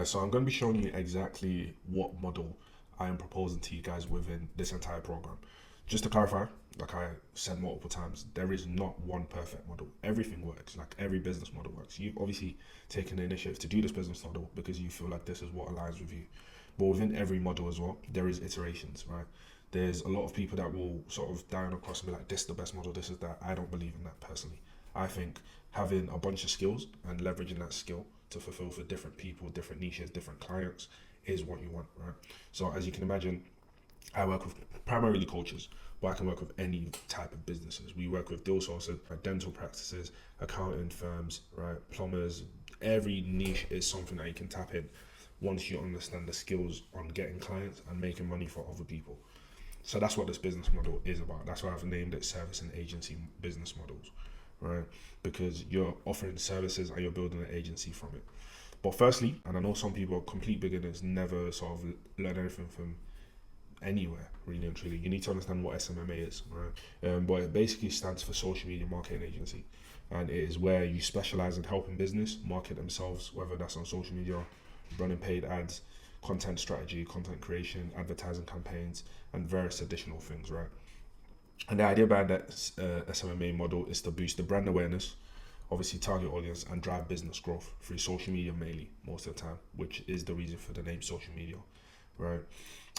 So I'm going to be showing you exactly what model I am proposing to you guys within this entire program. Just to clarify, like I said multiple times, there is not one perfect model. Everything works, like every business model works. You've obviously taken the initiative to do this business model because you feel like this is what aligns with you. But within every model as well, there is iterations, right? There's a lot of people that will sort of die on a cross and be like, this is the best model, this is that. I don't believe in that personally. I think having a bunch of skills and leveraging that skill to fulfill for different people, different niches, different clients is what you want, right? So as you can imagine, I work with primarily coaches, but I can work with any type of businesses. We work with deal sourcers, dental practices, accounting firms, right, plumbers. Every niche is something that you can tap in once you understand the skills on getting clients and making money for other people. So that's what this business model is about. That's why I've named it service and agency business models, right? Because you're offering services and you're building an agency from it. But firstly, and I know some people are complete beginners, never sort of learn anything from anywhere, really and truly. You need to understand what SMMA is, right? But it basically stands for Social Media Marketing Agency. And it is where you specialize in helping business market themselves, whether that's on social media, running paid ads, content strategy, content creation, advertising campaigns, and various additional things, right? And the idea behind that SMMA model is to boost the brand awareness, obviously target audience, and drive business growth through social media mainly, most of the time, which is the reason for the name social media, right?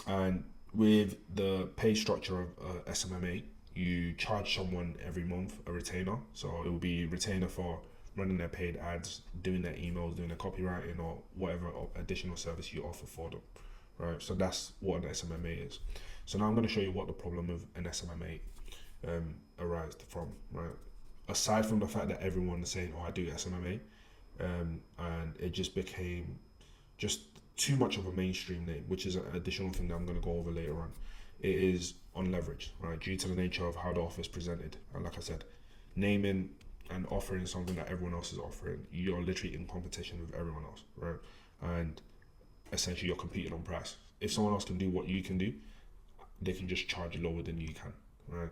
And with the pay structure of SMMA, you charge someone every month a retainer. So it will be retainer for running their paid ads, doing their emails, doing their copywriting, or whatever additional service you offer for them, right? So that's what an SMMA is. So now I'm going to show you what the problem with an SMMA arises from, right? Aside from the fact that everyone is saying, "Oh, I do SMMA," and it just became just too much of a mainstream name, which is an additional thing that I'm going to go over later on. It is unleveraged, right? Due to the nature of how the offer is presented, and like I said, naming and offering something that everyone else is offering, you're literally in competition with everyone else, right? And essentially, you're competing on price. If someone else can do what you can do, they can just charge lower than you can, right?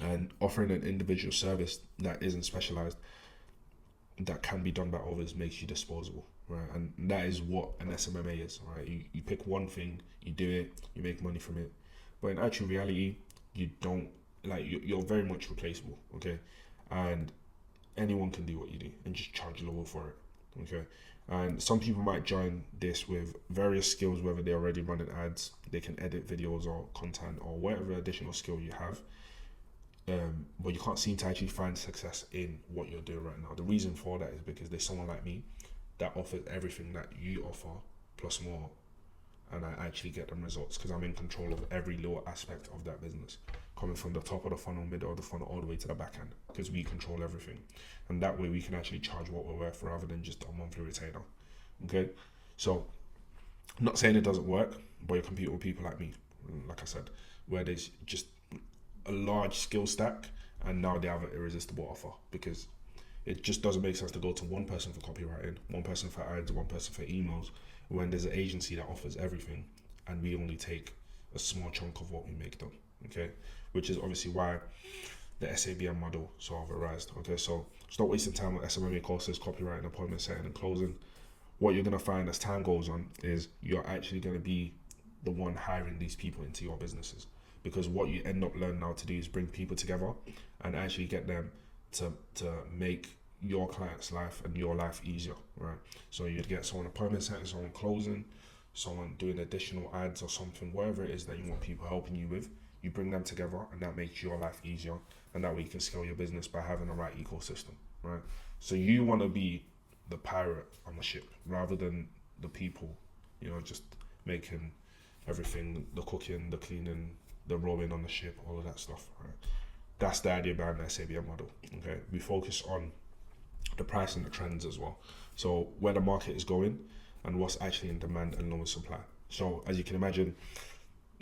And offering an individual service that isn't specialized, that can be done by others, makes you disposable, right? And that is what an SMMA is, right? You pick one thing, you do it, you make money from it, but in actual reality, you don't, like, you're very much replaceable, okay? And anyone can do what you do and just charge lower for it, okay? And some people might join this with various skills, whether they're already running ads, they can edit videos or content or whatever additional skill you have, but you can't seem to actually find success in what you're doing right now. The reason for that is because there's someone like me that offers everything that you offer plus more, and I actually get them results because I'm in control of every little aspect of that business, coming from the top of the funnel, middle of the funnel, all the way to the back end, because we control everything, and that way we can actually charge what we're worth rather than just a monthly retainer. Okay, so I'm not saying it doesn't work, but you're competing with people like me, like I said, where there's just a large skill stack, and now they have an irresistible offer because it just doesn't make sense to go to one person for copywriting, one person for ads, one person for emails, when there's an agency that offers everything, and we only take a small chunk of what we make them. Okay, which is obviously why the SABM model sort of arose. Okay, so stop wasting time with SMMA courses, copywriting, appointment setting, and closing. What you're gonna find as time goes on is you're actually gonna be the one hiring these people into your businesses, because what you end up learning how to do is bring people together and actually get them to make your client's life and your life easier, right? So you'd get someone appointment setting, someone closing, someone doing additional ads or something, whatever it is that you want people helping you with. You bring them together, and that makes your life easier, and that way you can scale your business by having the right ecosystem, right? So you want to be the pirate on the ship rather than the people, just making everything, the cooking, the cleaning, the rowing on the ship, all of that stuff, right? That's the idea behind the SABM model. Okay, we focus on the price and the trends as well. So where the market is going and what's actually in demand and low supply. So as you can imagine,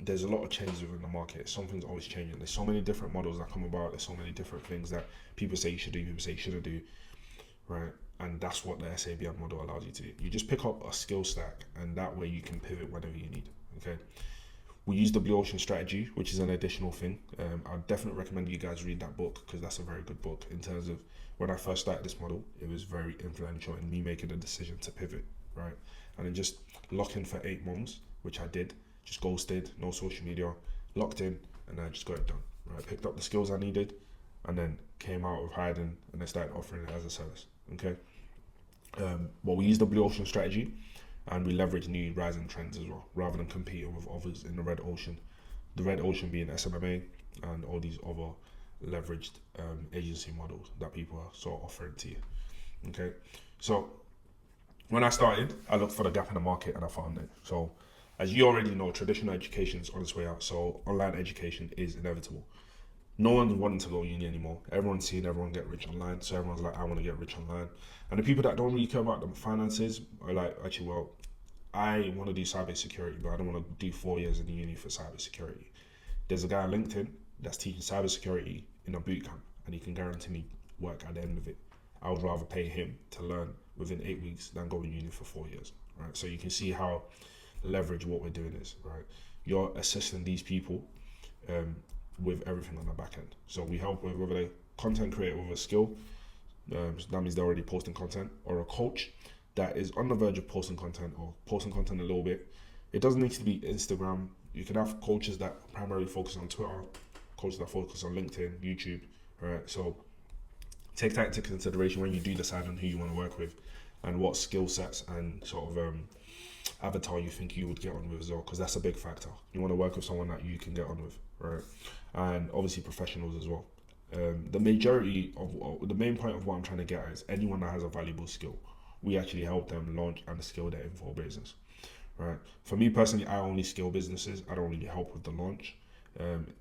there's a lot of changes within the market. Something's always changing. There's so many different models that come about. There's so many different things that people say you should do, people say you shouldn't do, right? And that's what the SABM model allows you to do. You just pick up a skill stack, and that way you can pivot whenever you need. Okay. We use the Blue Ocean strategy, which is an additional thing. I definitely recommend you guys read that book because that's a very good book. In terms of when I first started this model, it was very influential in me making a decision to pivot, right? and then just lock in for 8 months, which I did. Just ghosted, no social media, locked in, and I just got it done. Right, picked up the skills I needed, and then came out of hiding, and I started offering it as a service. Okay. Well, we use the blue ocean strategy, and we leverage new rising trends as well, rather than competing with others in the red ocean. The red ocean being SMMA and all these other leveraged agency models that people are sort of offering to you. Okay, so when I started, I looked for the gap in the market and I found it. So as you already know, traditional education is on its way out, so online education is inevitable. No one's wanting to go uni anymore. Everyone's seeing everyone get rich online, so everyone's like, I want to get rich online. And the people that don't really care about the finances are like, actually, well, I want to do cybersecurity, but I don't want to do 4 years in the uni for cybersecurity. There's a guy on LinkedIn that's teaching cybersecurity in a boot camp, and he can guarantee me work at the end of it. I would rather pay him to learn within 8 weeks than go to uni for 4 years, right? So you can see how leverage what we're doing is, right? You're assisting these people with everything on the back end. So we help with whether they content creator with a skill, so that means they're already posting content, or a coach that is on the verge of posting content or posting content a little bit. It doesn't need to be Instagram. You can have coaches that primarily focus on Twitter, coaches that focus on LinkedIn, YouTube, right? So take that into consideration when you do decide on who you want to work with and what skill sets and sort of avatar you think you would get on with as well, because that's a big factor. You want to work with someone that you can get on with, right? And obviously professionals as well. The main point of what I'm trying to get at is anyone that has a valuable skill, we actually help them launch and scale their info business, right? For me personally, I only scale businesses. I don't really help with the launch.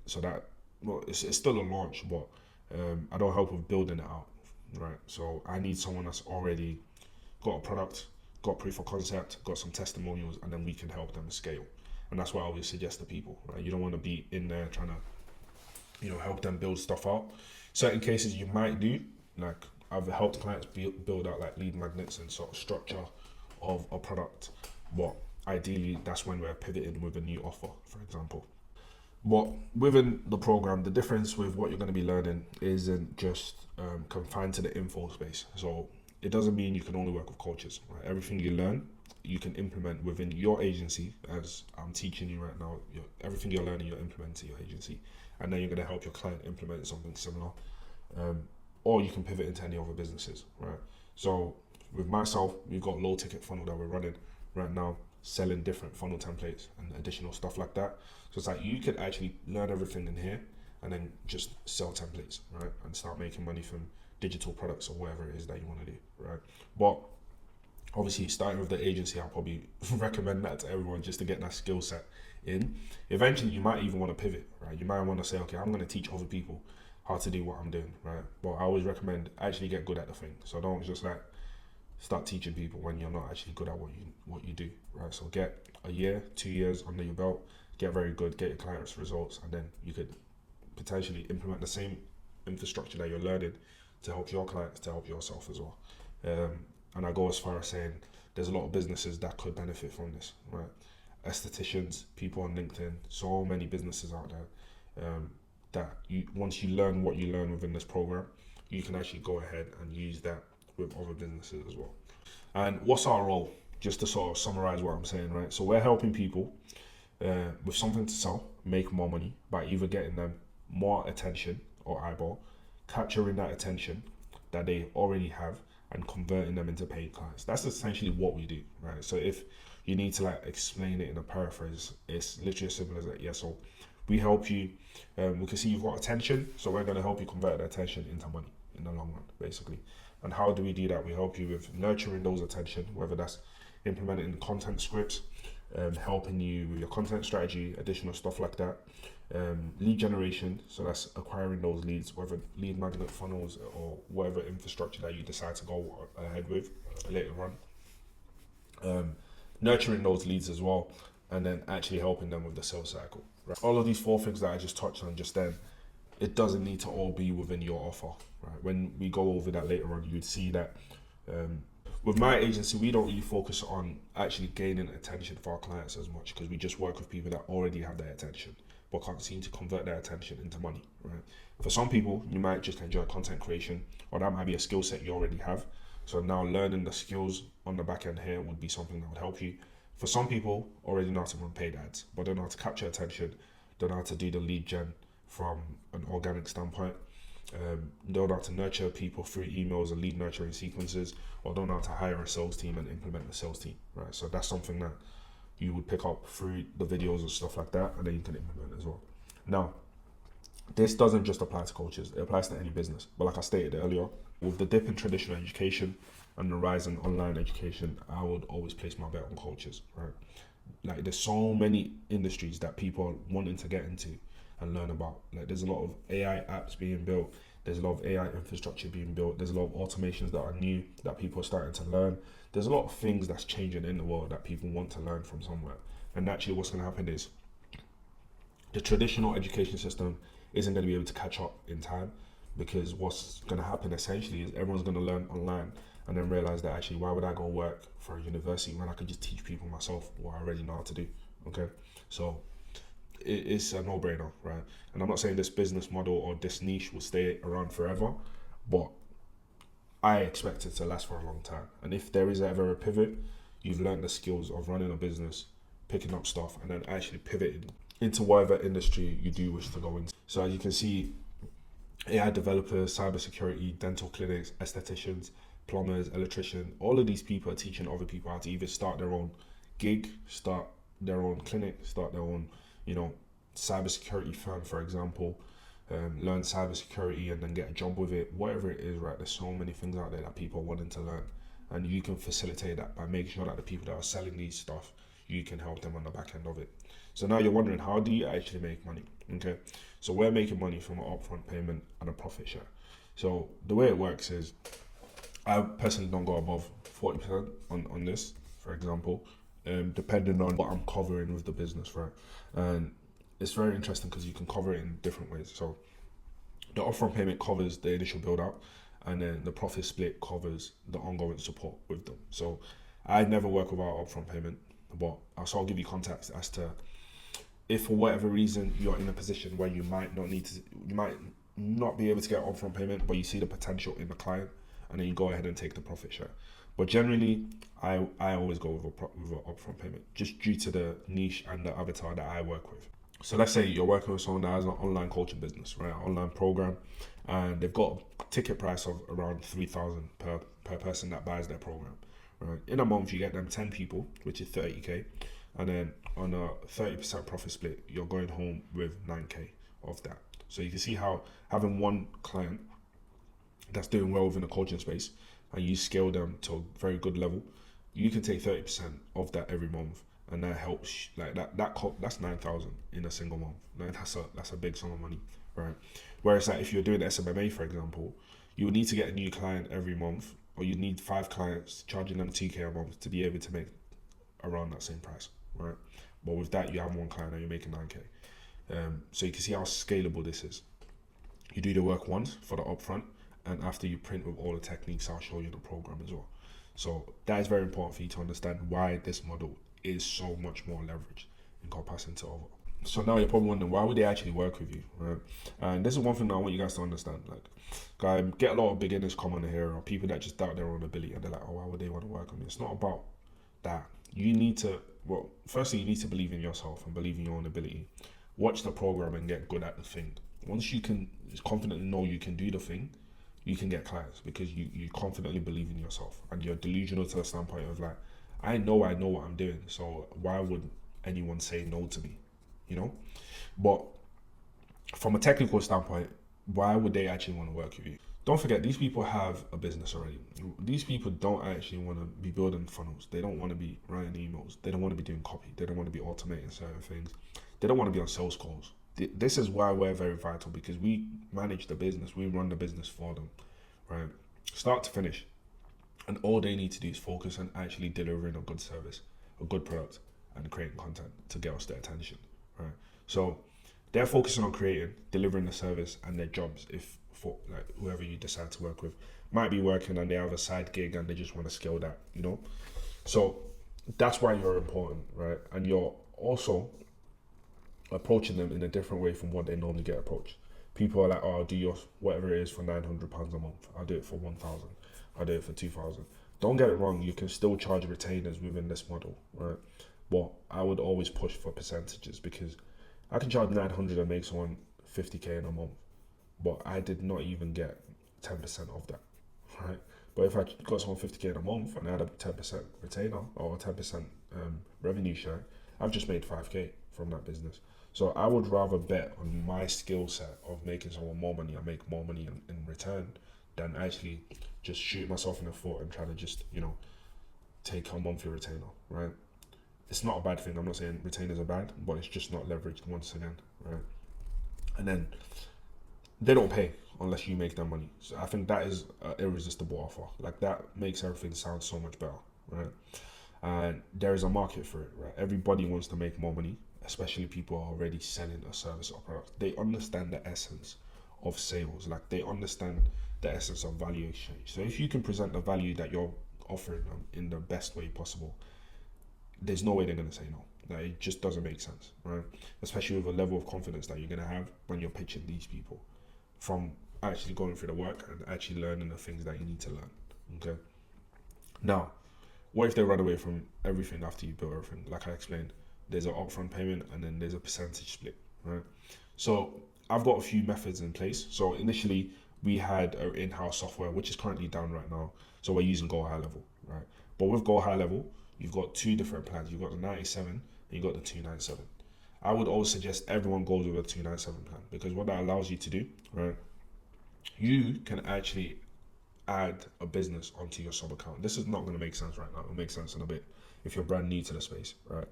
So that, well, it's still a launch, but I don't help with building it out, right? So I need someone that's already got a product, got proof of concept, got some testimonials, and then we can help them scale. And that's what I always suggest to people, right? You don't want to be in there trying to, help them build stuff out. Certain cases you might do, like I've helped clients build out like lead magnets and sort of structure of a product, but ideally that's when we're pivoting with a new offer, for example. But within the program, the difference with what you're going to be learning isn't just confined to the info space. So it doesn't mean you can only work with coaches, right? Everything you learn, you can implement within your agency, as I'm teaching you right now. Everything you're learning, you're implementing your agency, and then you're going to help your client implement something similar. Or you can pivot into any other businesses, right? So with myself, we've got low ticket funnel that we're running right now, selling different funnel templates and additional stuff like that. So it's like you could actually learn everything in here and then just sell templates, right? And start making money from digital products or whatever it is that you want to do, right? But obviously starting with the agency, I'll probably recommend that to everyone just to get that skill set in. Eventually you might even want to pivot, right? You might want to say, okay, I'm going to teach other people how to do what I'm doing, right? But I always recommend actually get good at the thing. So don't just like start teaching people when you're not actually good at what you do, right? So get a year, 2 years under your belt, get very good, get your clients results, and then you could potentially implement the same infrastructure that you're learning to help your clients, to help yourself as well. And I go as far as saying there's a lot of businesses that could benefit from this, right? Estheticians, people on LinkedIn, so many businesses out there that once you learn what you learn within this program, you can actually go ahead and use that with other businesses as well. And what's our role? Just to sort of summarize what I'm saying, right? So we're helping people with something to sell, make more money by either getting them more attention or eyeball, capturing that attention that they already have and converting them into paying clients. That's essentially what we do, right? So if you need to like explain it in a paraphrase, it's literally as simple as that. Yeah, so we help you, we can see you've got attention, so we're going to help you convert that attention into money in the long run, basically. And how do we do that? We help you with nurturing those attention, whether that's implementing content scripts, helping you with your content strategy, additional stuff like that. Lead generation, so that's acquiring those leads, whether lead magnet funnels or whatever infrastructure that you decide to go ahead with later on. Nurturing those leads as well, and then actually helping them with the sales cycle. Right? All of these 4 things that I just touched on just then, it doesn't need to all be within your offer. Right? When we go over that later on, you'd see that with my agency, we don't really focus on actually gaining attention for our clients as much, because we just work with people that already have their attention but can't seem to convert their attention into money, right? For some people, you might just enjoy content creation, or that might be a skill set you already have. So now learning the skills on the back end here would be something that would help you. For some people, already know how to run paid ads, but don't know how to capture attention, don't know how to do the lead gen from an organic standpoint, don't know how to nurture people through emails and lead nurturing sequences, or don't know how to hire a sales team and implement the sales team, right? So that's something that you would pick up through the videos and stuff like that, and then you can implement as well. Now, this doesn't just apply to coaches, it applies to any business. But like I stated earlier, with the dip in traditional education and the rise in online education, I would always place my bet on coaches, right? Like there's so many industries that people are wanting to get into and learn about. Like there's a lot of AI apps being built, there's a lot of AI infrastructure being built, there's a lot of automations that are new that people are starting to learn. There's a lot of things that's changing in the world that people want to learn from somewhere. And actually what's going to happen is the traditional education system isn't going to be able to catch up in time, because what's going to happen essentially is everyone's going to learn online and then realize that actually, why would I go work for a university when I could just teach people myself what I already know how to do? Okay, so it's a no-brainer, right? And I'm not saying this business model or this niche will stay around forever, but I expect it to last for a long time. And if there is ever a pivot, you've learned the skills of running a business, picking up stuff, and then actually pivoting into whatever industry you do wish to go into. So as you can see, AI developers, cybersecurity, dental clinics, estheticians, plumbers, electricians, all of these people are teaching other people how to either start their own gig, start their own clinic, start their own, cybersecurity firm, for example, learn cybersecurity and then get a job with it, whatever it is, right? There's so many things out there that people are wanting to learn, and you can facilitate that by making sure that the people that are selling these stuff, you can help them on the back end of it. So now you're wondering, how do you actually make money? Okay, so we're making money from an upfront payment and a profit share. So the way it works is, I personally don't go above 40% on this, for example, depending on what I'm covering with the business, right? And it's very interesting because you can cover it in different ways. So the upfront payment covers the initial build out, and then the profit split covers the ongoing support with them. So I never work without upfront payment, but I'll give you context as to, if for whatever reason you're in a position where you might not be able to get upfront payment, but you see the potential in the client, and then you go ahead and take the profit share. But generally, I always go with an upfront payment, just due to the niche and the avatar that I work with. So let's say you're working with someone that has an online coaching business, right? An online program, and they've got a ticket price of around 3,000 per person that buys their program, right? In a month, you get them 10 people, which is 30K. And then on a 30% profit split, you're going home with 9K of that. So you can see how having one client that's doing well within the coaching space, and you scale them to a very good level, you can take 30% of that every month, and that helps. Like that's 9,000 in a single month. Like that's a big sum of money, right? Whereas like if you're doing SMMA, for example, you would need to get a new client every month, or you need 5 clients charging them 2K a month to be able to make around that same price, right? But with that, you have one client and you're making 9K. So you can see how scalable this is. You do the work once for the upfront, and after you print with all the techniques, I'll show you the program as well. So that is very important for you to understand why this model is so much more leveraged in comparison to other. So now you're probably wondering, why would they actually work with you, right? And this is one thing that I want you guys to understand. Like, get a lot of beginners come on here, or people that just doubt their own ability, and they're like, oh, why would they want to work on me? It's not about that. You need to, firstly, you need to believe in yourself and believe in your own ability. Watch the program and get good at the thing. Once you can confidently know you can do the thing, you can get clients, because you confidently believe in yourself, and you're delusional to the standpoint of like, I know what I'm doing, so why would anyone say no to me, But from a technical standpoint, why would they actually want to work with you? Don't forget, these people have a business already. These people don't actually want to be building funnels. They don't want to be writing emails. They don't want to be doing copy. They don't want to be automating certain things. They don't want to be on sales calls. This is why we're very vital, because we manage the business. We run the business for them, right? Start to finish. And all they need to do is focus on actually delivering a good service, a good product, and creating content to get us their attention, right? So they're focusing on creating, delivering the service, and their jobs, for like whoever you decide to work with, might be working and they have a side gig and they just want to scale that, So that's why you're important, right? And you're also approaching them in a different way from what they normally get approached. People are like, oh, I'll do your whatever it is for £900 a month. I'll do it for 1,000. I do it for 2,000. Don't get it wrong, you can still charge retainers within this model, right? But I would always push for percentages, because I can charge 900 and make someone 50k in a month, but I did not even get 10% of that, right? But if I got someone 50k in a month and I had a 10% retainer or 10% revenue share, I've just made 5k from that business. So I would rather bet on my skill set of making someone more money and make more money in return, than actually just shoot myself in the foot and try to just, take a monthly retainer, right? It's not a bad thing. I'm not saying retainers are bad, but it's just not leveraged once again, right? And then they don't pay unless you make them money. So I think that is an irresistible offer. Like, that makes everything sound so much better, right? And there is a market for it, right? Everybody wants to make more money, especially people who are already selling a service or product. They understand the essence of sales. Like, they understand the essence of value exchange. So if you can present the value that you're offering them in the best way possible, there's no way they're going to say no. Like, it just doesn't make sense, right? Especially with a level of confidence that you're going to have when you're pitching these people, from actually going through the work and actually learning the things that you need to learn, okay? Now, what if they run away from everything after you build everything? Like I explained, there's an upfront payment and then there's a percentage split, right? So I've got a few methods in place. So initially, we had our in-house software, which is currently down right now. So we're using Go High Level, right? But with Go High Level, you've got two different plans. You've got the 97 and you've got the 297. I would always suggest everyone goes with a 297 plan, because what that allows you to do, right? You can actually add a business onto your sub account. This is not going to make sense right now. It'll make sense in a bit if you're brand new to the space, right?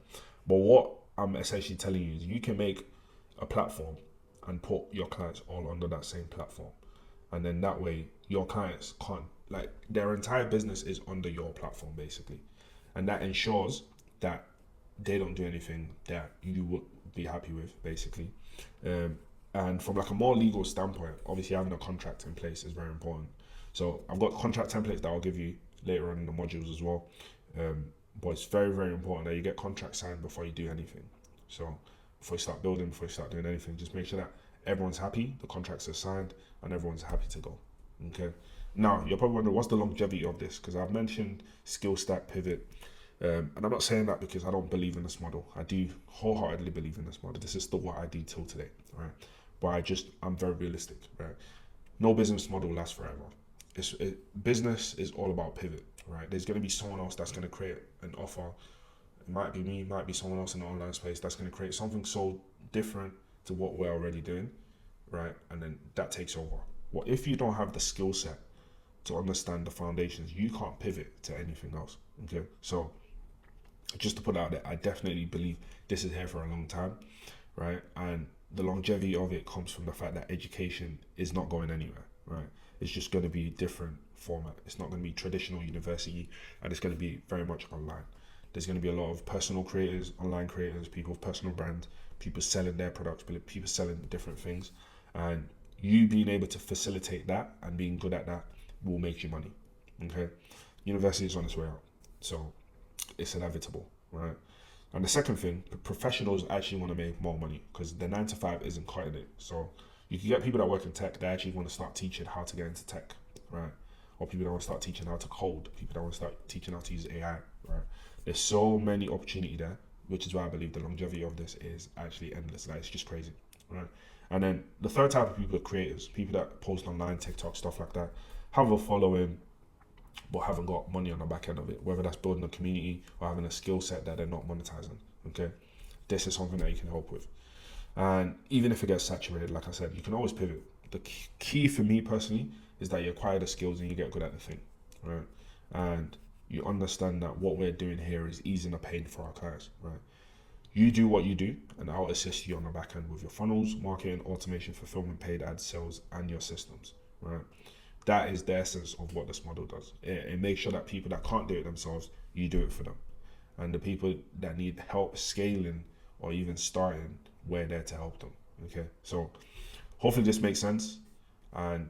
But what I'm essentially telling you is you can make a platform and put your clients all under that same platform. And then that way your clients can't, like, their entire business is under your platform basically. And that ensures that they don't do anything that you would be happy with basically. And from like a more legal standpoint, obviously having a contract in place is very important. So I've got contract templates that I'll give you later on in the modules as well. But it's very, very important that you get contracts signed before you do anything. So before you start building, before you start doing anything, just make sure that everyone's happy, the contracts are signed, and everyone's happy to go. Okay. Now, you're probably wondering, what's the longevity of this? Because I've mentioned skill stack pivot. And I'm not saying that because I don't believe in this model. I do wholeheartedly believe in this model. This is still what I do till today, right? But I'm very realistic, right? No business model lasts forever. Business is all about pivot, right? There's going to be someone else that's going to create an offer. It might be me, might be someone else in the online space that's going to create something so different to what we're already doing, right? And then that takes over. Well, if you don't have the skill set to understand the foundations, you can't pivot to anything else, okay? So just to put out there, I definitely believe this is here for a long time, right? And the longevity of it comes from the fact that education is not going anywhere, right? It's just going to be a different format. It's not going to be traditional university, and it's going to be very much online. There's going to be a lot of personal creators, online creators, people with personal brands, people selling their products, people selling different things. And you being able to facilitate that and being good at that will make you money, okay? University is on its way out, so it's inevitable, right? And the second thing, professionals actually want to make more money because the 9 to 5 isn't cutting it. So you can get people that work in tech, they actually want to start teaching how to get into tech, right? Or people that want to start teaching how to code, people that want to start teaching how to use AI, right? There's so many opportunity there, which is why I believe the longevity of this is actually endless. Like, it's just crazy, right? And then the third type of people are creators, people that post online, TikTok, stuff like that, have a following, but haven't got money on the back end of it, whether that's building a community or having a skill set that they're not monetizing, okay? This is something that you can help with. And even if it gets saturated, like I said, you can always pivot. The key for me personally is that you acquire the skills and you get good at the thing, right? And you understand that what we're doing here is easing the pain for our clients, right? You do what you do, and I'll assist you on the back end with your funnels, marketing, automation, fulfillment, paid ads, sales, and your systems, right? That is the essence of what this model does. It makes sure that people that can't do it themselves, you do it for them. And the people that need help scaling or even starting, we're there to help them, okay? So hopefully this makes sense. And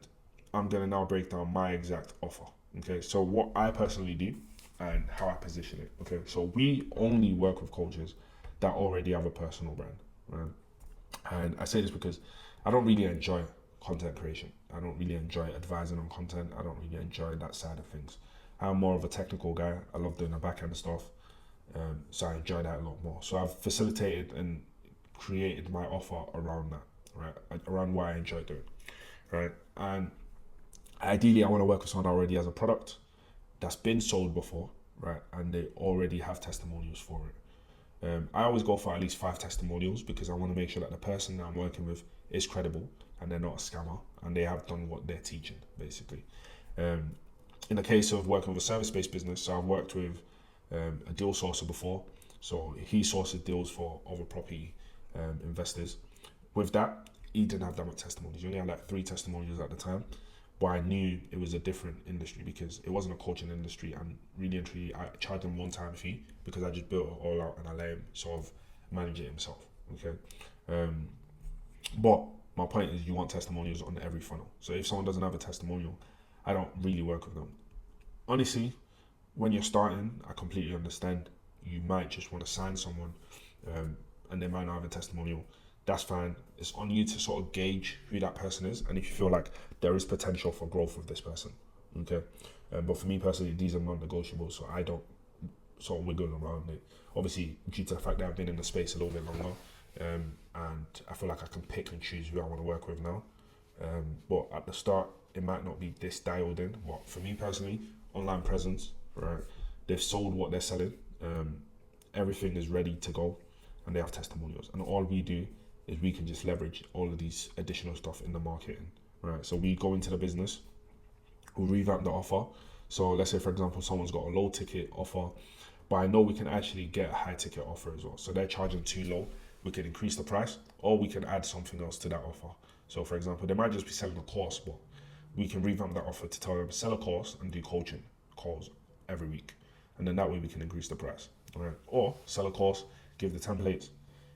I'm going to now break down my exact offer, okay? So what I personally do and how I position it, okay? So we only work with coaches that already have a personal brand, right? And I say this because I don't really enjoy content creation. I don't really enjoy advising on content. I don't really enjoy that side of things. I'm more of a technical guy. I love doing the back end stuff. So I enjoy that a lot more. So I've facilitated and created my offer around that, right? Around what I enjoy doing, right? And ideally, I want to work with someone that already has a product that's been sold before, right? And they already have testimonials for it. I always go for at least 5 testimonials because I want to make sure that the person that I'm working with is credible and they're not a scammer and they have done what they're teaching, basically. In the case of working with a service-based business, so I've worked with a deal sourcer before. So he sources deals for other property investors. With that, he didn't have that much testimonials. He only had like 3 testimonials at the time. But I knew it was a different industry because it wasn't a coaching industry, and really and truly I charged him one-time fee because I just built it all out and I let him sort of manage it himself. Okay. But my point is, you want testimonials on every funnel. So if someone doesn't have a testimonial, I don't really work with them. Honestly, when you're starting, I completely understand. You might just want to sign someone and they might not have a testimonial. That's fine. It's on you to sort of gauge who that person is and if you feel like there is potential for growth with this person. Okay. But for me personally, these are non-negotiable, so I don't sort of wiggle around it. Obviously, due to the fact that I've been in the space a little bit longer, and I feel like I can pick and choose who I want to work with now. But at the start, it might not be this dialed in. But for me personally, online presence, right? They've sold what they're selling. Everything is ready to go, and they have testimonials. And all we do is we can just leverage all of these additional stuff in the marketing, right? So we go into the business, we revamp the offer. So let's say, for example, someone's got a low ticket offer, but I know we can actually get a high ticket offer as well. So they're charging too low. We can increase the price, or we can add something else to that offer. So for example, they might just be selling a course, but we can revamp that offer to tell them sell a course and do coaching calls every week. And then that way we can increase the price, all right? Or sell a course, give the templates,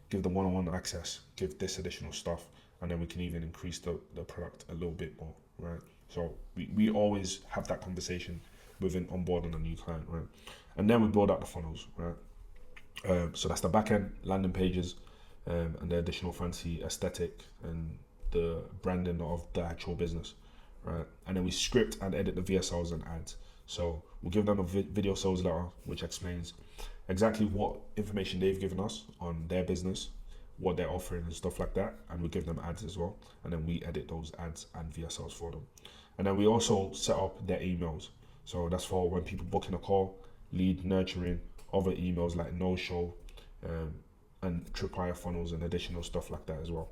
give the one-on-one access, give this additional stuff, and then we can even increase the product a little bit more, right? So we always have that conversation within onboarding a new client, right? And then we build out the funnels, right? So that's the back end landing pages and the additional fancy aesthetic and the branding of the actual business, right? And then we script and edit the VSLs and ads. So we'll give them a video sales letter which explains exactly what information they've given us on their business, what they're offering and stuff like that, and we give them ads as well, and then we edit those ads and VSLs for them. And then we also set up their emails. So that's for when people book in a call, lead nurturing, other emails like no-show, and tripwire funnels and additional stuff like that as well.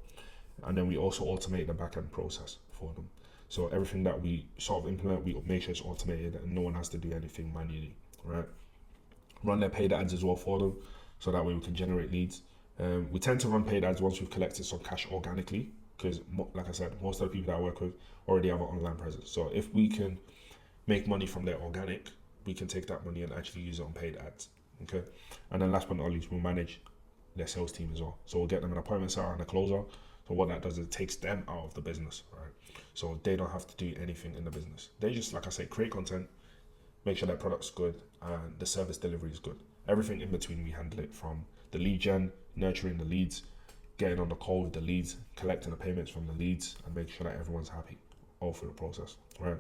And then we also automate the back-end process for them. So everything that we sort of implement, we make sure it's automated and no one has to do anything manually, right? Run their paid ads as well for them, so that way we can generate leads. We tend to run paid ads once we've collected some cash organically, because like I said, most of the people that I work with already have an online presence. So if we can make money from their organic, we can take that money and actually use it on paid ads, okay? And then last but not least, we'll manage their sales team as well. So we'll get them an appointment set and a closer. So what that does is it takes them out of the business, right? So they don't have to do anything in the business. They just, like I say, create content, make sure that product's good, and the service delivery is good. Everything in between, we handle it, from the lead gen, nurturing the leads, getting on the call with the leads, collecting the payments from the leads, and making sure that everyone's happy all through the process, right?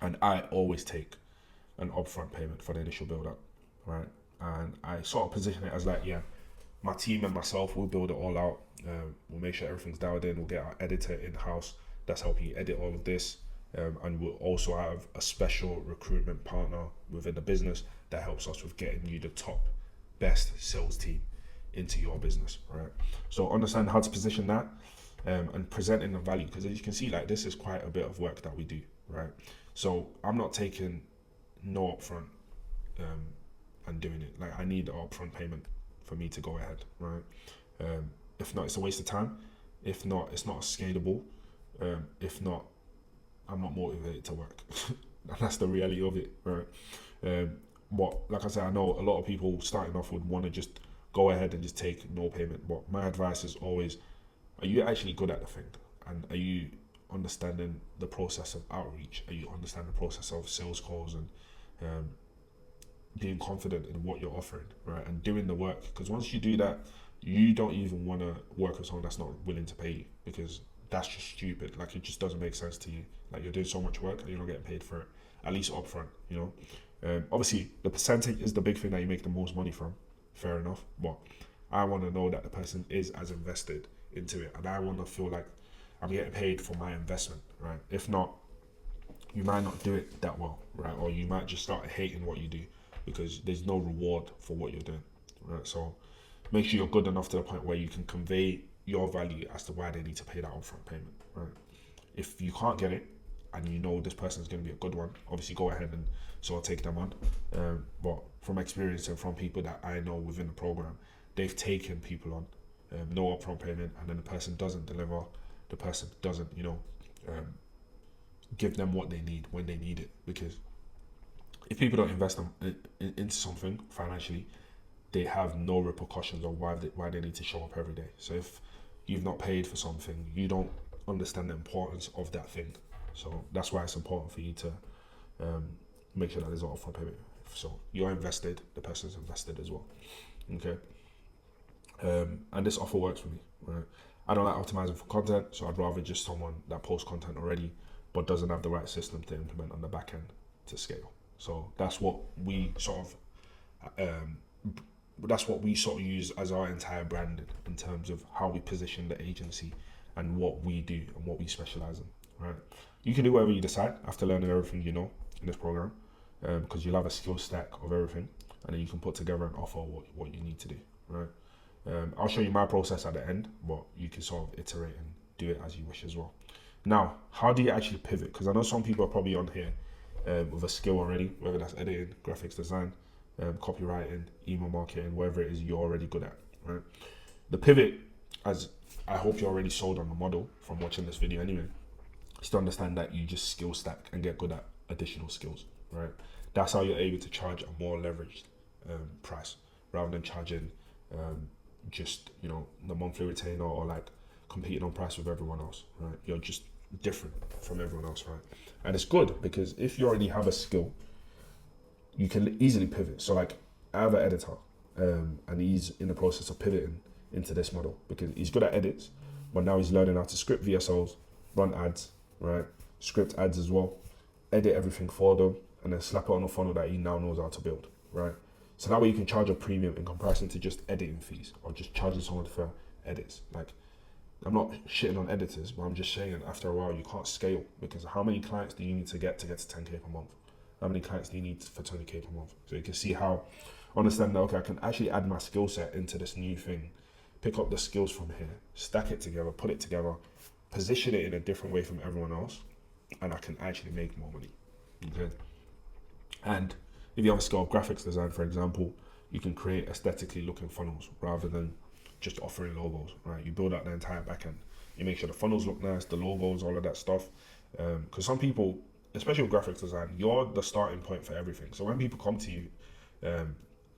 And I always take an upfront payment for the initial build up, right? And I sort of position it as like, yeah, my team and myself will build it all out. We'll make sure everything's dialed in. We'll get our editor in-house that's helping you edit all of this. And we'll also have a special recruitment partner within the business that helps us with getting you the top, best sales team into your business, right? So understand how to position that and presenting the value, because as you can see, like, this is quite a bit of work that we do, right? So I'm not taking no upfront and doing it. Like, I need an upfront payment for me to go ahead, right? If not, it's a waste of time. If not, it's not scalable. If not, I'm not motivated to work. And that's the reality of it, right? But like I said, I know a lot of people starting off would want to just go ahead and just take no payment. But my advice is always, are you actually good at the thing? And are you understanding the process of outreach? Are you understanding the process of sales calls and being confident in what you're offering, right? And doing the work. Because once you do that, you don't even want to work with someone that's not willing to pay you, because that's just stupid. Like, it just doesn't make sense to you. Like, you're doing so much work and you're not getting paid for it, at least upfront, you know. Obviously, the percentage is the big thing that you make the most money from. Fair enough, but I want to know that the person is as invested into it, and I want to feel like I'm getting paid for my investment, right? If not, you might not do it that well, right? Or you might just start hating what you do because there's no reward for what you're doing, right? So make sure you're good enough to the point where you can convey your value as to why they need to pay that upfront payment, right? If you can't get it and you know this person is going to be a good one, obviously go ahead and sort of take them on. But from experience and from people that I know within the program, they've taken people on, no upfront payment, and then the person doesn't deliver, the person doesn't, give them what they need when they need it. Because if people don't invest into something financially, they have no repercussions on why they need to show up every day. So if you've not paid for something, you don't understand the importance of that thing. So that's why it's important for you to make sure that there's an upfront payment. So you're invested, the person's invested as well. Okay. And this offer works for me, right? I don't like optimizing for content, so I'd rather just someone that posts content already but doesn't have the right system to implement on the back end to scale. So that's what we sort of use as our entire brand in terms of how we position the agency and what we do and what we specialize in, right? You can do whatever you decide after learning everything you know in this program, because you'll have a skill stack of everything, and then you can put together and offer what you need to do, right? I'll show you my process at the end, but you can sort of iterate and do it as you wish as well. Now, how do you actually pivot? Because I know some people are probably on here with a skill already, whether that's editing, graphics design, copywriting, email marketing, whatever it is you're already good at, right? The pivot, as I hope you're already sold on the model from watching this video anyway, is to understand that you just skill stack and get good at additional skills, right? That's how you're able to charge a more leveraged price rather than charging just, the monthly retainer or like competing on price with everyone else, right? You're just different from everyone else, right? And it's good because if you already have a skill, you can easily pivot. So like I have an editor and he's in the process of pivoting into this model because he's good at edits, but now he's learning how to script VSOs, run ads, right? Script ads as well, edit everything for them, and then slap it on a funnel that he now knows how to build, right? So that way you can charge a premium in comparison to just editing fees or just charging someone for edits. Like, I'm not shitting on editors, but I'm just saying after a while you can't scale because how many clients do you need to get to 10K per month? How many clients do you need for 20K per month? So you can see how, understand that, okay, I can actually add my skill set into this new thing, pick up the skills from here, stack it together, put it together, position it in a different way from everyone else, and I can actually make more money, okay? And if you have a skill of graphics design, for example, you can create aesthetically looking funnels rather than just offering logos, right? You build out the entire backend. You make sure the funnels look nice, the logos, all of that stuff. Because some people, especially with graphics design, you're the starting point for everything. So when people come to you,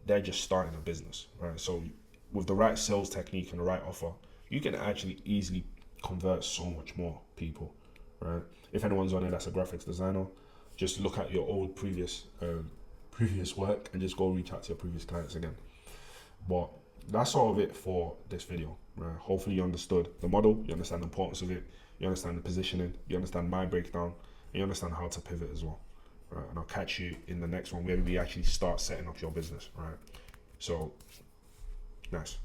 they're just starting a business, right? So with the right sales technique and the right offer, you can actually easily convert so much more people, right? If anyone's on here that's a graphics designer, just look at your old previous work and just go reach out to your previous clients again. But that's sort of it for this video, right? Hopefully you understood the model, you understand the importance of it, you understand the positioning, you understand my breakdown, and you understand how to pivot as well, right? And I'll catch you in the next one where we actually start setting up your business, right? So, nice.